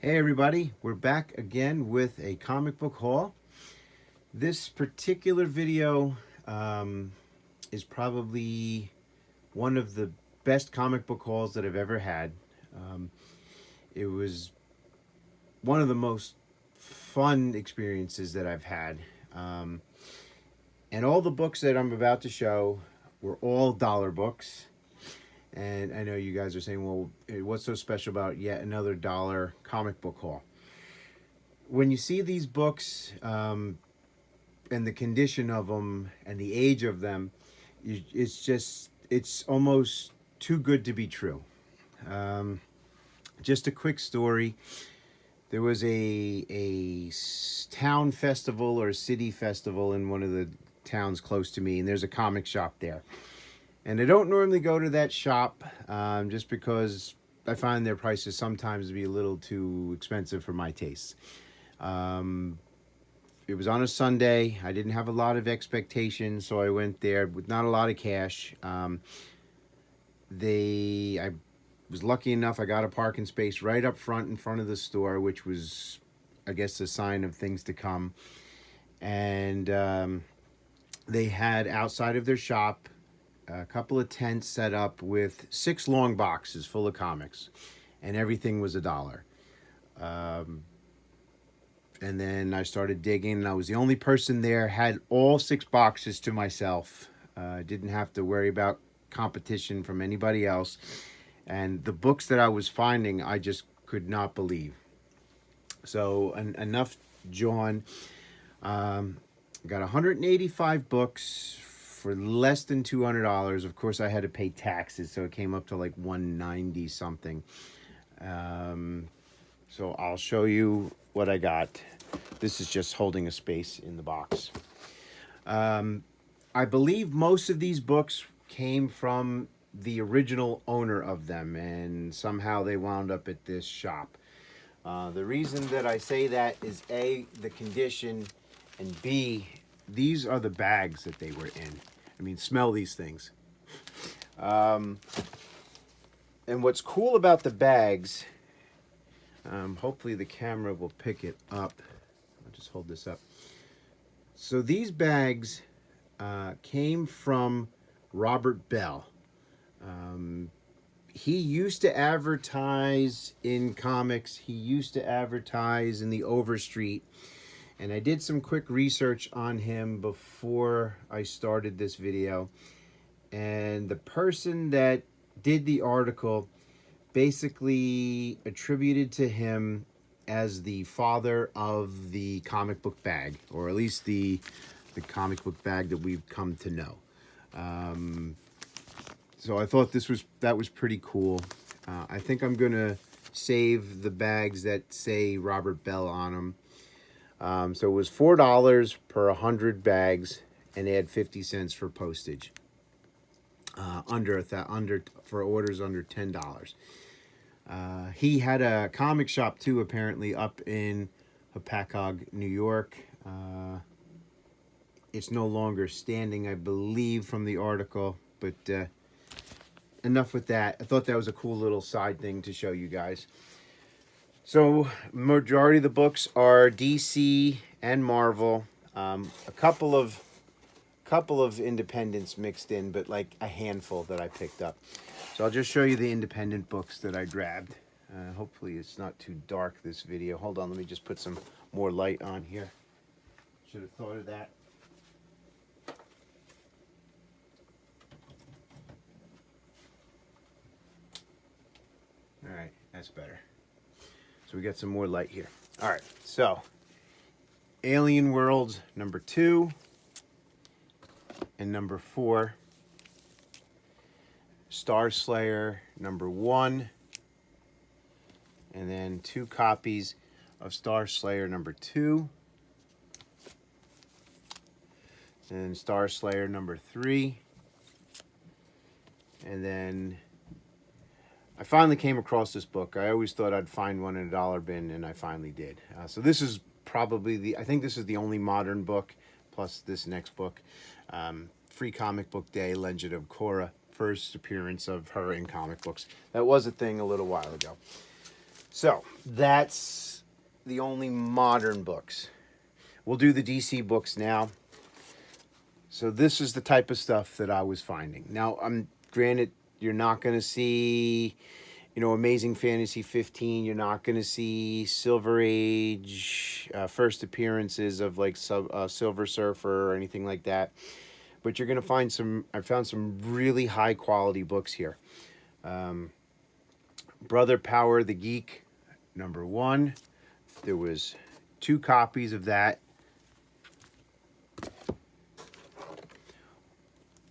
Hey everybody, we're back again with a comic book haul. This particular video is probably one of the best comic book hauls that I've ever had. Um, it was one of the most fun experiences that I've had. Um, and all the books that I'm about to show were all dollar books. And I know you guys are saying, well, what's so special about yet another dollar comic book haul? When you see these books, and the condition of them and the age of them, it's almost too good to be true. Um, just a quick story. There was a town festival or city festival in one of the towns close to me, and there's a comic shop there. And I don't normally go to that shop just because I find their prices sometimes to be a little too expensive for my tastes. Um, it was on a Sunday. I didn't have a lot of expectations, so I went there with not a lot of cash. I was lucky enough. I got a parking space right up front in front of the store, which was, I guess, a sign of things to come. And they had outside of their shop a couple of tents set up with 6 long boxes full of comics, and everything was $1. Um, and then I started digging, and I was the only person there. Had all 6 boxes to myself. Didn't have to worry about competition from anybody else. And the books that I was finding, I just could not believe. So enough, John. Got 185 books for less than $200. Of course, I had to pay taxes, so it came up to like 190 something. So I'll show you what I got. This is just holding a space in the box. I believe most of these books came from the original owner of them, and somehow they wound up at this shop. The reason that I say that is A, the condition, and B, these are the bags that they were in. I mean, smell these things. And what's cool about the bags, hopefully the camera will pick it up. I'll just hold this up. So these bags came from Robert Bell. He used to advertise in comics. He used to advertise in the Overstreet. And I did some quick research on him before I started this video. And the person that did the article basically attributed to him as the father of the comic book bag, or at least the comic book bag that we've come to know. So I thought that was pretty cool. I think I'm gonna save the bags that say Robert Bell on them. So it was $4 per 100 bags, and add 50 cents for postage. Under for orders under $10. He had a comic shop too, apparently, up in Hapakog, New York. It's no longer standing, I believe, from the article, but enough with that. I thought that was a cool little side thing to show you guys. So, majority of the books are DC and Marvel. A couple of independents mixed in, but like a handful that I picked up. So I'll just show you the independent books that I grabbed. Hopefully it's not too dark, this video. Hold on, let me just put some more light on here. Should have thought of that. All right, that's better. So we got some more light here. All right, so Alien Worlds number 2 and number 4. Star Slayer number 1. And then 2 copies of Star Slayer number 2. And Star Slayer number 3. And then I finally came across this book. I always thought I'd find one in a dollar bin, and I finally did. So this is probably I think this is the only modern book, plus this next book. Free Comic Book Day, Legend of Korra. First appearance of her in comic books. That was a thing a little while ago. So that's the only modern books. We'll do the DC books now. So this is the type of stuff that I was finding. Now, I'm granted you're not going to see, Amazing Fantasy 15. You're not going to see Silver Age first appearances of like Silver Surfer or anything like that. But you're going to find I found some really high quality books here. Brother Power the Geek, #1. There was 2 copies of that.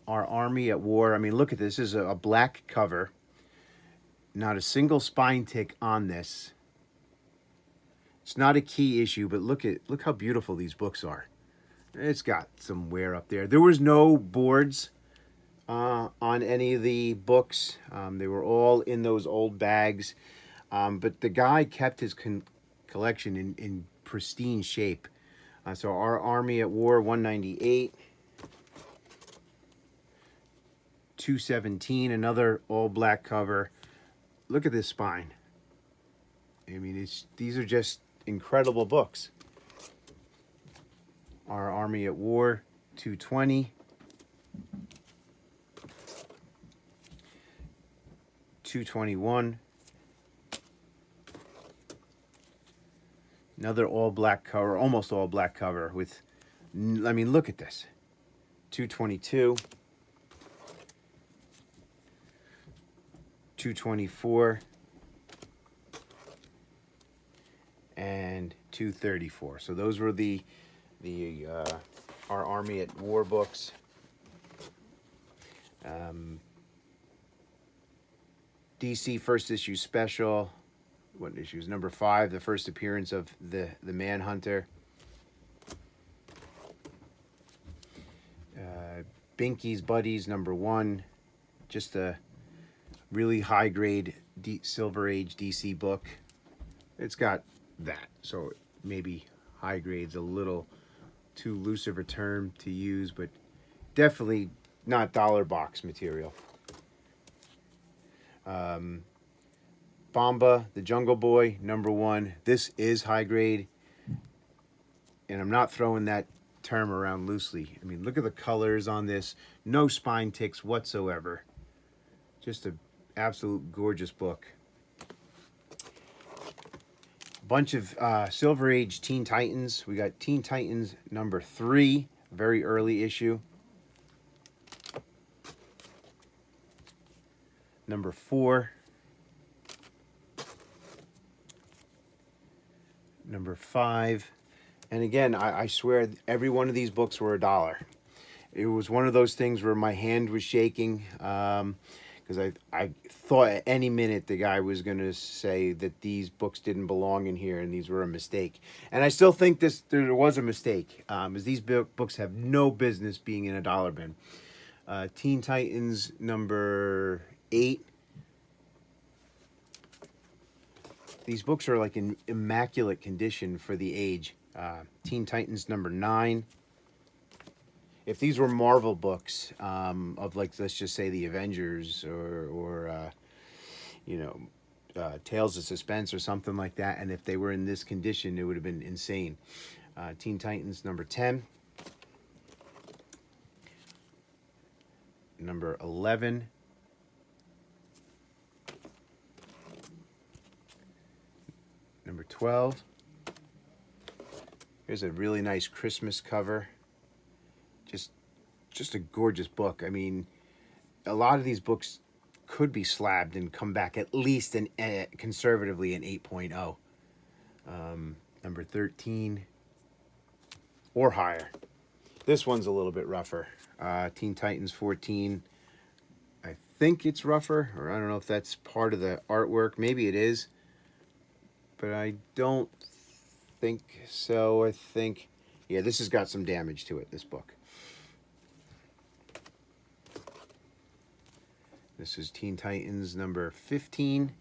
Our Army at War. I mean, look at this. This is a black cover. Not a single spine tick on this. It's not a key issue, but look how beautiful these books are. It's got some wear up there. There was no boards on any of the books. They were all in those old bags. But the guy kept his collection in pristine shape. So our Army at War 198. 217, another all black cover. Look at this spine. I mean, these are just incredible books. Our Army at War 220. 221. Another all black cover, almost all black cover with, I mean, look at this. 222. 224 and 234. So those were the our Army at War books. DC first issue special. What issue is #5? The first appearance of the Manhunter. Binky's Buddies #1. Just a really high grade Silver Age DC book. It's got that, so maybe high grade's a little too loose of a term to use, but definitely not dollar box material. Bomba the Jungle Boy #1. This is high grade, and I'm not throwing that term around loosely. I mean, look at the colors on this. No spine ticks whatsoever. Just a absolute gorgeous book. Bunch of Silver Age Teen Titans. We got Teen Titans #3, very early issue. #4. #5. And again, I swear every one of these books were $1. It was one of those things where my hand was shaking. Because I thought at any minute the guy was going to say that these books didn't belong in here and these were a mistake. And I still think there was a mistake, as these books have no business being in a dollar bin. Teen Titans #8. These books are like in immaculate condition for the age. Teen Titans #9. If these were Marvel books of, like, let's just say the Avengers or Tales of Suspense or something like that, and if they were in this condition, it would have been insane. Teen Titans #10. 11. #12. Here's a really nice Christmas cover. Just a gorgeous book. I mean, a lot of these books could be slabbed and come back at least conservatively an 8.0. #13 or higher. This one's a little bit rougher. Teen Titans 14. I think it's rougher, or I don't know if that's part of the artwork. Maybe it is, but I don't think so. I think, yeah, this has got some damage to it, this book. This is Teen Titans #15.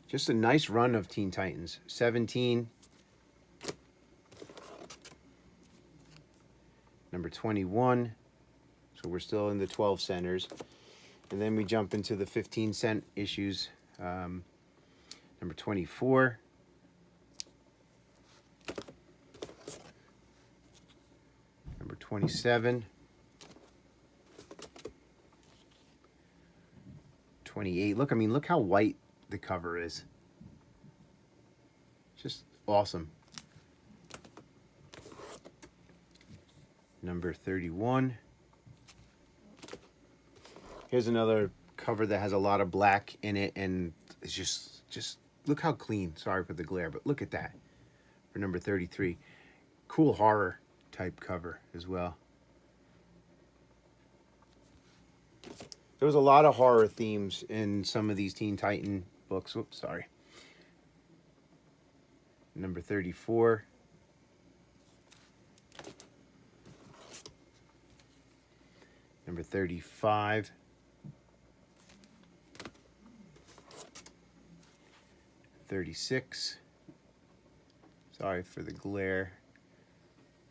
Just a nice run of Teen Titans. 17. #21. So we're still in the 12 centers. And then we jump into the 15-cent issues. Number 24. Number 27. 28. Look, I mean, look how white the cover is. Just awesome. Number 31. Here's another cover that has a lot of black in it, and it's just look how clean. Sorry for the glare, but look at that. For number 33. Cool horror type cover as well. There was a lot of horror themes in some of these Teen Titan books. Whoops, sorry. Number 34. Number 35. 36. Sorry for the glare.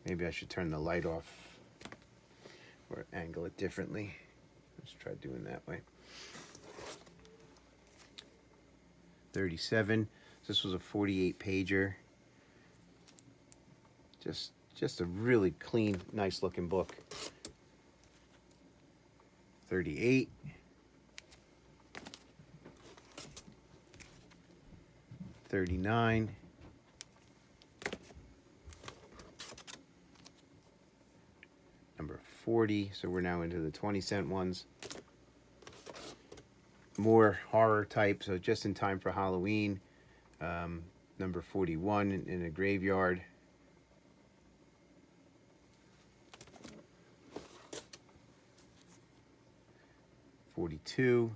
Maybe I should turn the light off or angle it differently. Let's try doing that way. 37. This was a 48 pager. Just a really clean, nice looking book. 38. 39. Number 40. So we're now into the 20-cent ones. More horror type, so just in time for Halloween. Number 41, In a Graveyard. $42.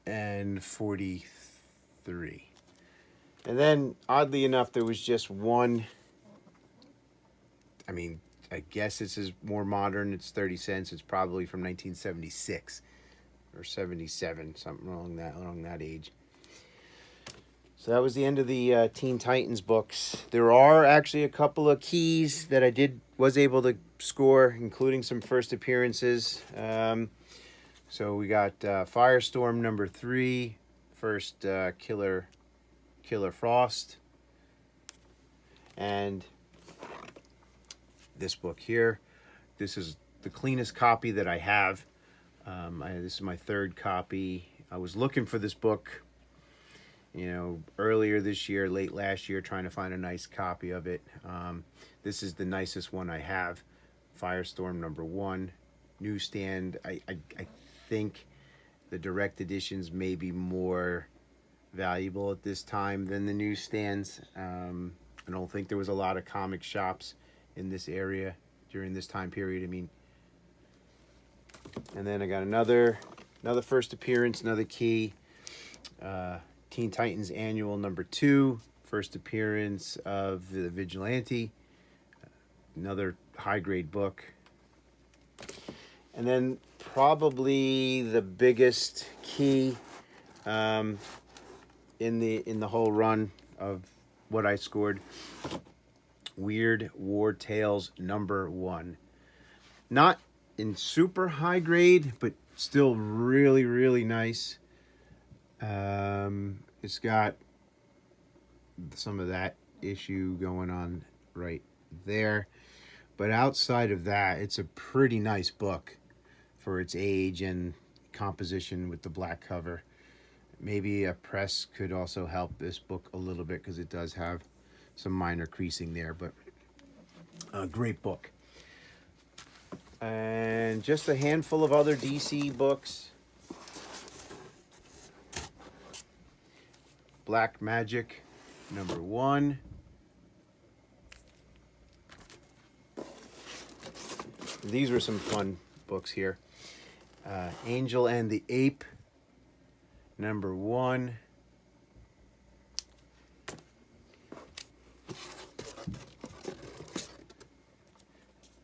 And $43. And then, oddly enough, there was just one. I mean, I guess this is more modern. It's 30 cents. It's probably from 1976 or 77, something along that age. So that was the end of the Teen Titans books. There are actually a couple of keys that I was able to score, including some first appearances. So we got Firestorm number 3, first Killer Frost, and this book here. This is the cleanest copy that I have. This is my third copy. I was looking for this book, earlier this year, late last year, trying to find a nice copy of it. This is the nicest one I have. Firestorm number 1, newsstand. I think the direct editions may be more valuable at this time than the newsstands. I don't think there was a lot of comic shops in this area during this time period. I mean, and then I got another first appearance, another key. Teen Titans Annual number 2, first appearance of the Vigilante. Another high grade book. And then probably the biggest key in the whole run of what I scored, Weird War Tales number 1. Not in super high grade, but still really, really nice. It's got some of that issue going on right there. But outside of that, it's a pretty nice book for its age and composition with the black cover. Maybe a press could also help this book a little bit because it does have some minor creasing there, but a great book. And just a handful of other DC books. Black Magic number 1. These were some fun books here. Angel and the Ape number 1.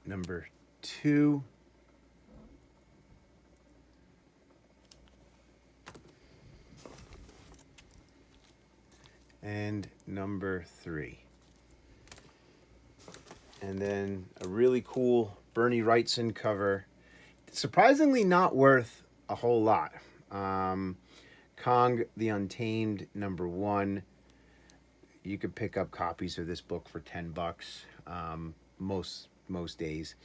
Number 2. And number 3. And then a really cool Bernie Wrightson cover. Surprisingly not worth a whole lot. Kong the Untamed #1. You could pick up copies of this book for $10 most days.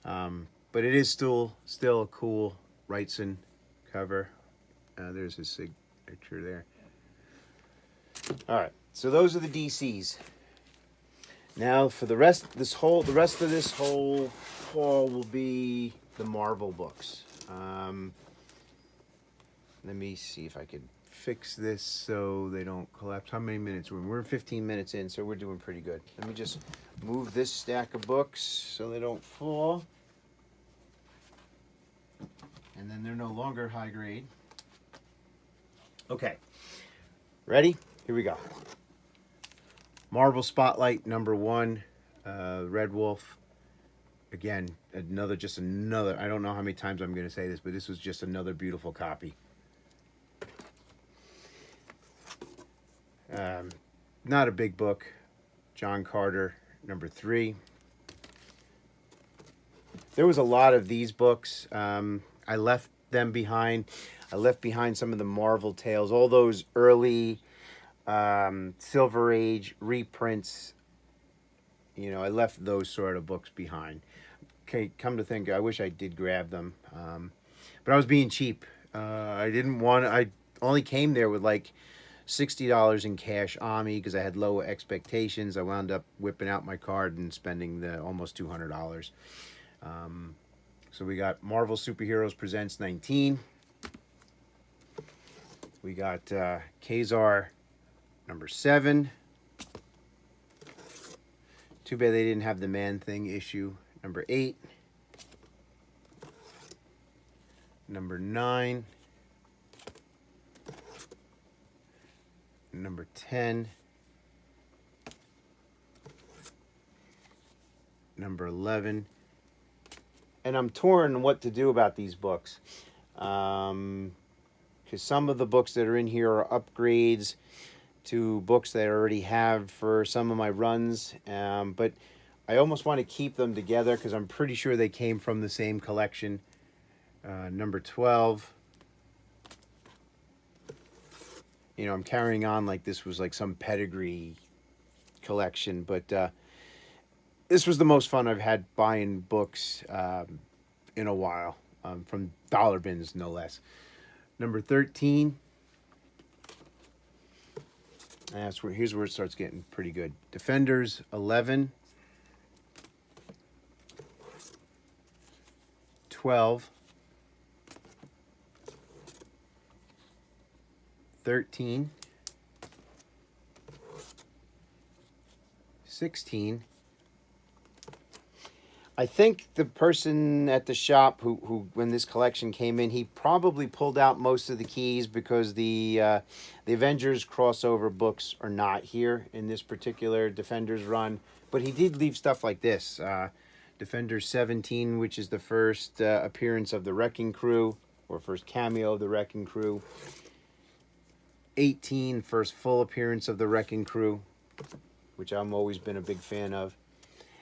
But it is still a cool Wrightson cover. There's his signature there. All right, so those are the DCs. Now for the rest of this whole haul will be the Marvel books. Let me see if I can fix this so they don't collapse. How many minutes? We're 15 minutes in, so we're doing pretty good. Let me just move this stack of books so they don't fall. And then they're no longer high grade. Okay. Ready? Here we go. Marvel Spotlight #1, Red Wolf. Again, another, I don't know how many times I'm going to say this, but this was just another beautiful copy. Not a big book. John Carter #3. There was a lot of these books. I left them behind. I left behind some of the Marvel tales, all those early Silver Age reprints. You know, I left those sort of books behind. Okay, come to think, I wish I did grab them. But I was being cheap. I only came there with like $60 in cash on me because I had low expectations. I wound up whipping out my card and spending the almost $200. So we got Marvel Superheroes Presents 19. We got Kazar #7. Too bad they didn't have the Man-Thing issue. #8. #9. #10. #11. And I'm torn what to do about these books. Because some of the books that are in here are upgrades to books that I already have for some of my runs. But I almost want to keep them together because I'm pretty sure they came from the same collection. #12. You know, I'm carrying on like this was like some pedigree collection, but this was the most fun I've had buying books in a while, from dollar bins, no less. #13. Here's where it starts getting pretty good. Defenders 11. 12. 13. 16. I think the person at the shop who when this collection came in, he probably pulled out most of the keys because the Avengers crossover books are not here in this particular Defenders run. But he did leave stuff like this. Defenders 17, which is the first appearance of the Wrecking Crew, or first cameo of the Wrecking Crew. 18, first full appearance of the Wrecking Crew, which I've always been a big fan of.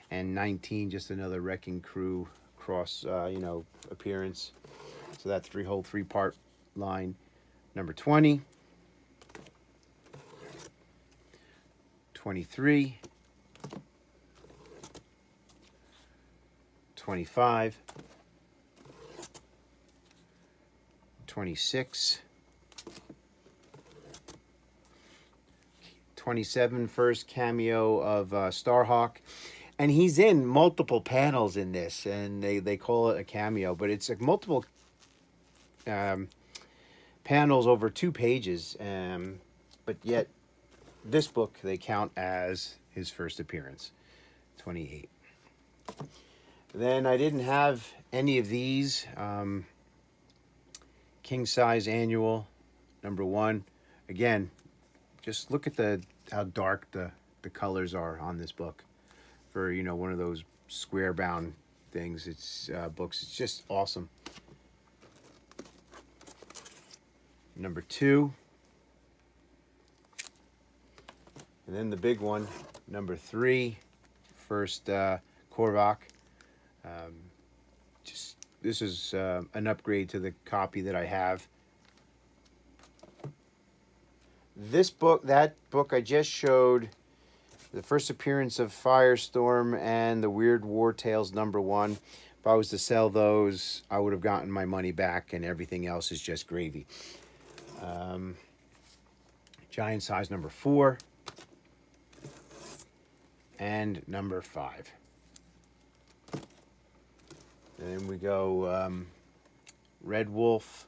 And 19, just another Wrecking Crew cross, appearance. So that's whole three-part line. #20. 23. 25. 26. 27, first cameo of Starhawk. And he's in multiple panels in this, and they call it a cameo, but it's like multiple panels over 2 pages. But yet, this book they count as his first appearance, 28. Then I didn't have any of these. King Size Annual, #1. Again, just look at how dark the colors are on this book. For, one of those square bound things, it's books. It's just awesome. #2. And then the big one, #3. First Korvac. Just this is an upgrade to the copy that I have. This book, that book I just showed, the first appearance of Firestorm and the Weird War Tales #1. If I was to sell those, I would have gotten my money back, and everything else is just gravy. Giant Size #4 and #5. Then we go Red Wolf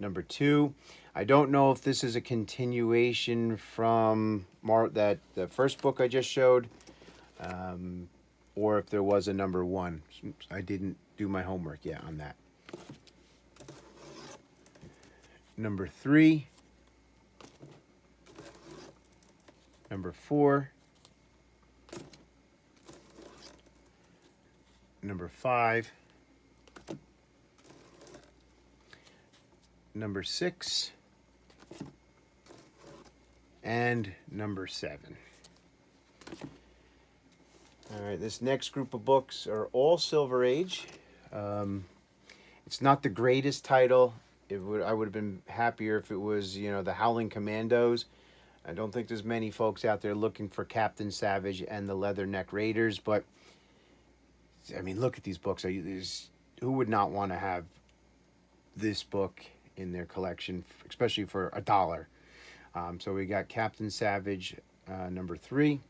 #2. I don't know if this is a continuation from the first book I just showed, or if there was a #1. I didn't do my homework yet on that. #3, #4, #5, #6, and #7. All right, this next group of books are all Silver Age. It's not the greatest title. I would have been happier if it was, the Howling Commandos. I don't think there's many folks out there looking for Captain Savage and the Leatherneck Raiders, but I mean, look at these books. Who would not want to have this book in their collection, especially for $1? So we got Captain Savage #3,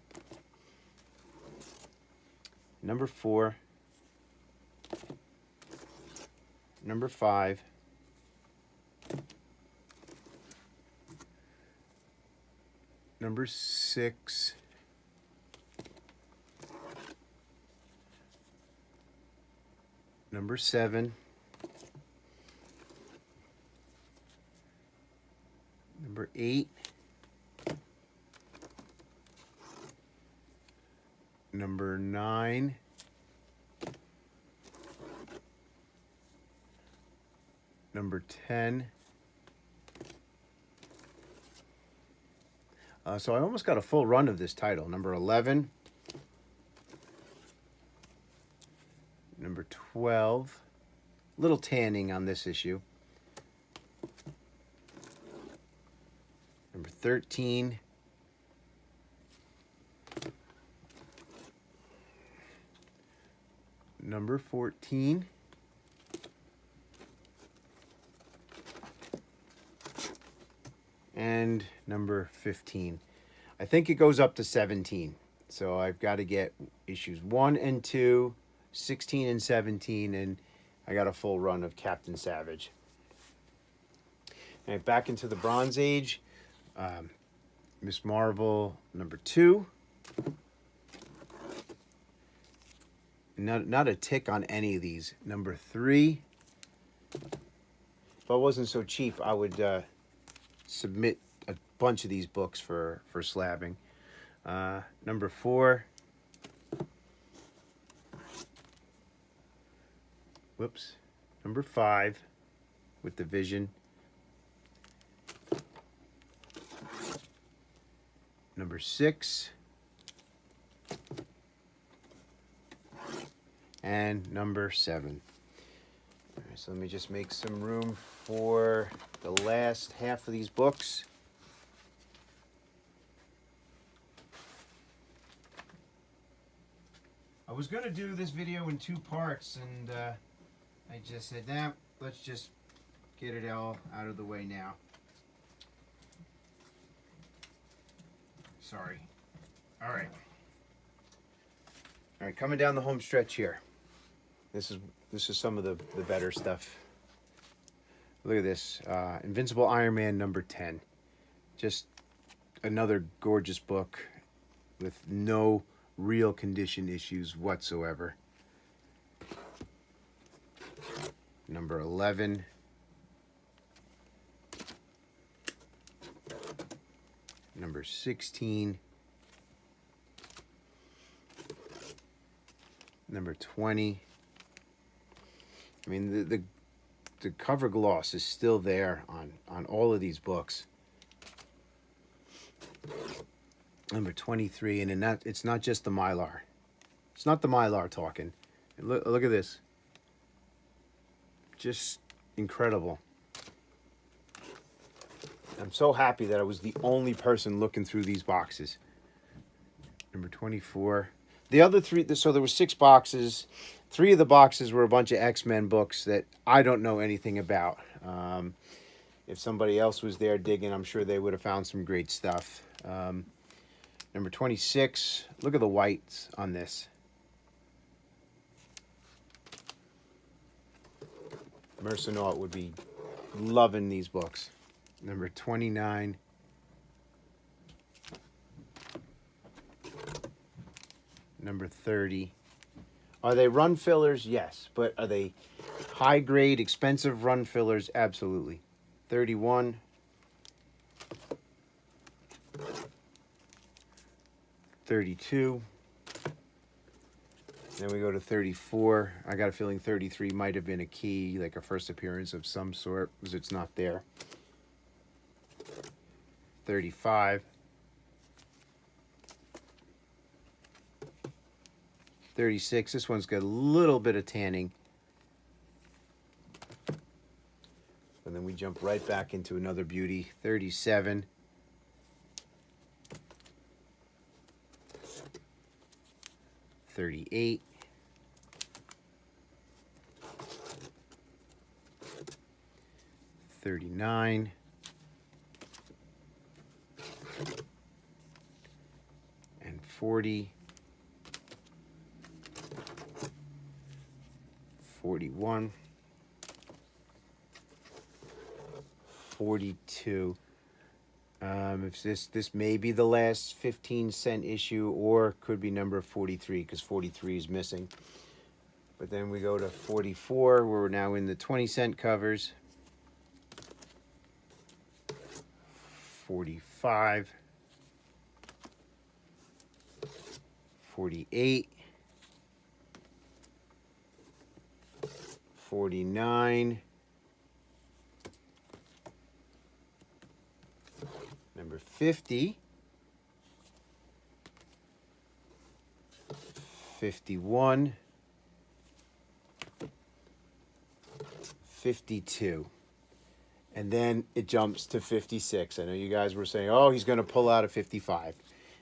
#4, #5, #6, #7, #8, #9, #10. So I almost got a full run of this title. #11, #12. Little tanning on this issue. #13. #14. And #15. I think it goes up to 17. So I've got to get issues 1 and 2, 16 and 17, and I got a full run of Captain Savage. And back into the Bronze Age. Miss Marvel #2. Not a tick on any of these. #3. If I wasn't so cheap, I would submit a bunch of these books for slabbing. #4. Whoops. #5 with the Vision. #6. And #7. All right, so let me just make some room for the last half of these books. I was going to do this video in 2 parts, and I just said, nah, let's just get it all out of the way now. Sorry. All right. All right, coming down the home stretch here. This is some of the better stuff. Look at this. Invincible Iron Man #10. Just another gorgeous book with no real condition issues whatsoever. #11. #16. #20. I mean, the cover gloss is still there on all of these books. #23, and it's not just the Mylar. It's not the Mylar talking. And look at this. Just incredible. I'm so happy that I was the only person looking through these boxes. Number 24. The other three, so there were 6 boxes. 3 of the boxes were a bunch of X-Men books that I don't know anything about. If somebody else was there digging, I'm sure they would have found some great stuff. Number 26. Look at the whites on this. Mercenault would be loving these books. Number 29. Number 30. Are they run fillers? Yes. But are they high grade, expensive run fillers? Absolutely. 31. 32. Then we go to 34. I got a feeling 33 might have been a key, like a first appearance of some sort, because it's not there. 35. 36. This one's got a little bit of tanning. And then we jump right back into another beauty. 37. 38. 39. 40. 41. 42. If this may be the last 15-cent issue, or could be number 43, because 43 is missing. But then we go to 44, where we're now in the 20-cent covers. 45. 48. 49. Number 50. 51. 52. And then it jumps to 56. I know you guys were saying, oh, he's going to pull out a 55.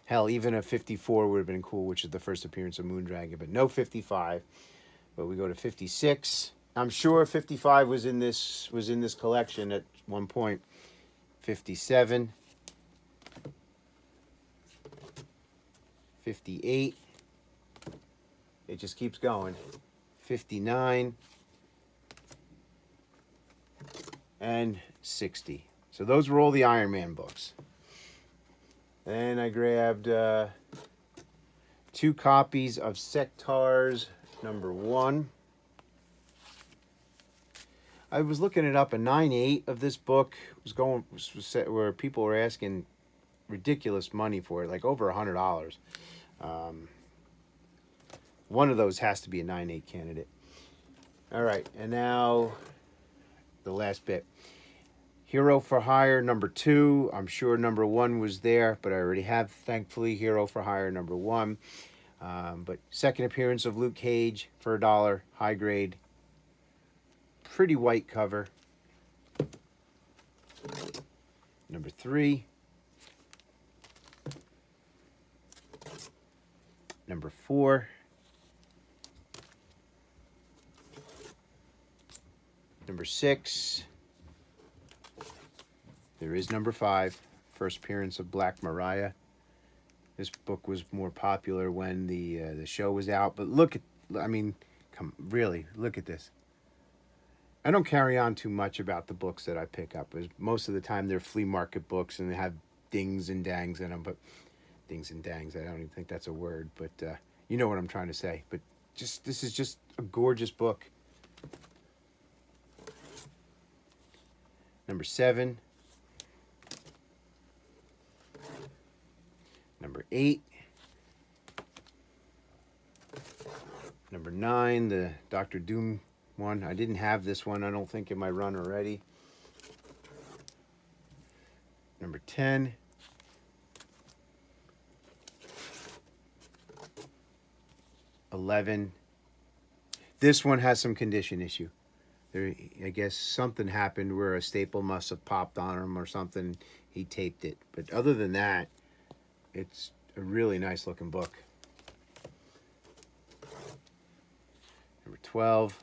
Hell, even a 54 would have been cool, which is the first appearance of Moondragon, but no 55. But we go to 56. I'm sure 55 was in this collection at one point. 57. 58. It just keeps going. 59. And 60. So those were all the Iron Man books. Then I grabbed 2 copies of Sectaurs #1. I was looking it up. A 9.8 of this book was set where people were asking ridiculous money for it, like over $100. One of those has to be a 9.8 candidate. All right, and now the last bit. Hero for Hire #2. I'm sure #1 was there, but I already have, thankfully, Hero for Hire #1. But second appearance of Luke Cage for $1, high grade. Pretty white cover. #3. #4. #6. There is #5. First appearance of Black Mariah. This book was more popular when the show was out. But look at, I mean, really, look at this. I don't carry on too much about the books that I pick up. Most of the time they're flea market books and they have dings and dangs in them. But dings and dangs, I don't even think that's a word. But you know what I'm trying to say. But this is just a gorgeous book. #7. #8. #9, the Doctor Doom one. I didn't have this one, I don't think, in my run already. #10. 11. This one has some condition issue. There, I guess something happened where a staple must have popped on him or something. He taped it. But other than that, it's a really nice looking book. Number 12.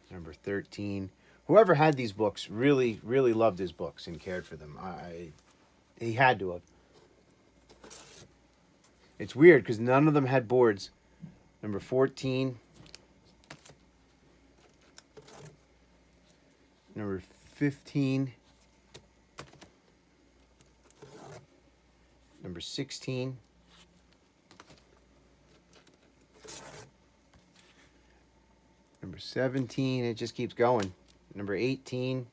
Number 13. Whoever had these books really, really loved his books and cared for them. He had to have. It's weird because none of them had boards. Number 14. Number 15. Number 16. Number 17. It just keeps going. Number 18.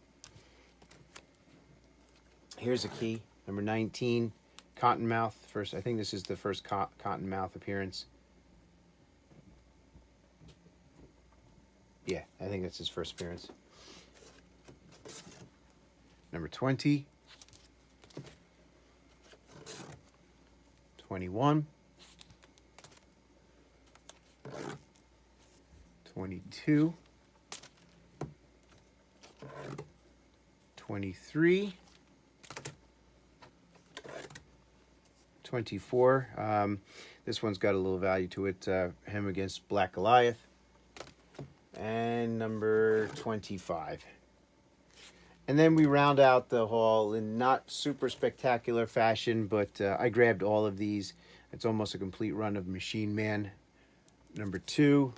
Here's a key. Number 19. Cottonmouth. First, I think this is the first Cottonmouth appearance. Yeah, I think that's his first appearance. Number 20. 21. 22. 23. 24. This one's got a little value to it. Him against Black Goliath. And number 25. And then we round out the haul in not super spectacular fashion, but I grabbed all of these. It's almost a complete run of Machine Man. Number 2.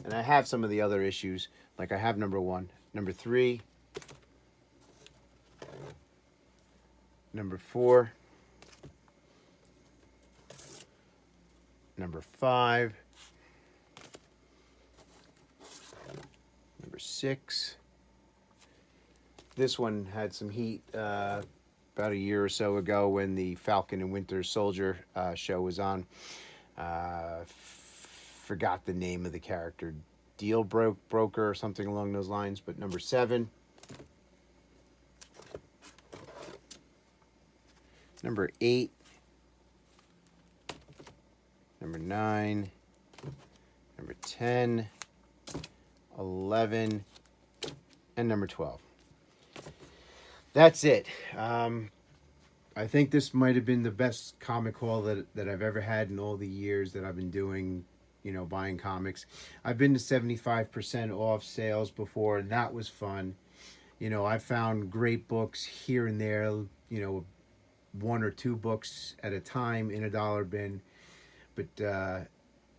And I have some of the other issues. Like I have number 1. Number 3. Number 4. Number 5. Number 6. This one had some heat about a year or so ago when the Falcon and Winter Soldier show was on. Forgot the name of the character. Deal Broker or something along those lines. But number 7. Number 8. Number 9. Number 10. 11. And number 12. That's it. I think this might have been the best comic haul that I've ever had in all the years that I've been doing, buying comics. I've been to 75% off sales before, and that was fun. I found great books here and there, 1 or 2 books at a time in a dollar bin, but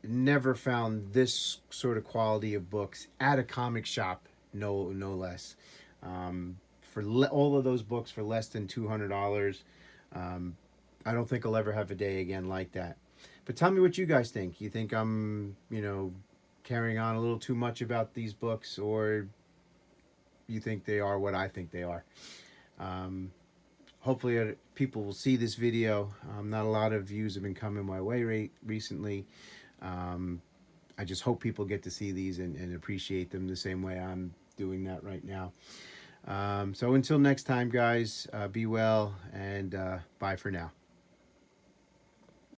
never found this sort of quality of books at a comic shop, no less. For all of those books for less than $200. I don't think I'll ever have a day again like that. But tell me what you guys think. You think I'm, carrying on a little too much about these books, or you think they are what I think they are? Hopefully people will see this video. Not a lot of views have been coming my way recently. I just hope people get to see these and appreciate them the same way I'm doing that right now. So until next time, guys, be well, and bye for now.